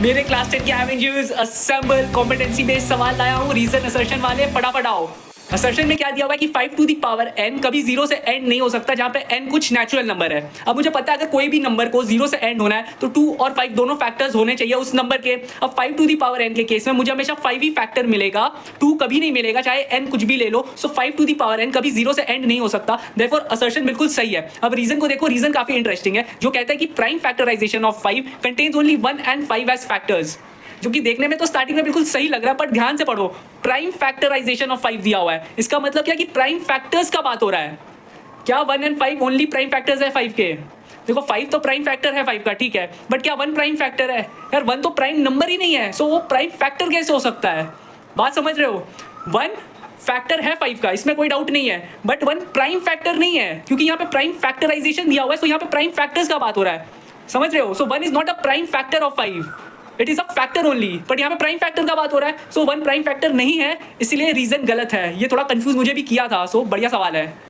मेरे क्लास 10 के Avengers assemble competency based सवाल लाया हूँ रीजन असर्शन वाले, फटाफट आओ। असर्शन में क्या दिया हुआ है कि 5 टू द पावर n कभी 0 से एंड नहीं हो सकता, जहां पे n कुछ नेचुरल नंबर है। अब मुझे पता है अगर कोई भी नंबर को 0 से एंड होना है तो 2 और 5 दोनों फैक्टर्स होने चाहिए उस नंबर के। अब 5 टू द पावर n के केस में मुझे हमेशा 5 ही फैक्टर मिलेगा, 2 कभी नहीं मिलेगा, चाहे n कुछ भी ले लो। सो 5 टू द पावर n कभी 0 से एंड नहीं हो सकता, देयरफॉर असर्शन बिल्कुल सही है। अब रीजन को देखो, रीजन काफी इंटरेस्टिंग है, जो कहता है कि prime factorization of 5 contains only 1 and 5 as factors, जो कि देखने में तो स्टार्टिंग में बिल्कुल सही लग रहा है, पर ध्यान से पढ़ो, प्राइम फैक्टराइजेशन ऑफ 5 दिया हुआ है। इसका मतलब क्या कि प्राइम फैक्टर्स का बात हो रहा है। क्या 1 एंड 5 ओनली प्राइम फैक्टर्स है 5 के? देखो 5 तो प्राइम फैक्टर है 5 का, ठीक है, बट क्या 1 प्राइम फैक्टर है? यार 1 तो प्राइम नंबर ही नहीं है, सो वो प्राइम फैक्टर कैसे हो सकता है? बात समझ रहे हो? 1 फैक्टर है 5 का, इसमें कोई डाउट नहीं है, बट 1 प्राइम फैक्टर नहीं है, क्योंकि यहाँ पे प्राइम फैक्टराइजेशन दिया हुआ है, सो यहाँ पे प्राइम फैक्टर्स का बात हो रहा है। समझ रहे हो? सो 1 is not a prime factor of 5, it is a factor only, but यहाँ पे प्राइम फैक्टर का बात हो रहा है, सो 1 प्राइम फैक्टर नहीं है, इसलिए रीजन गलत है। ये थोड़ा कंफ्यूज मुझे भी किया था, सो बढ़िया सवाल है।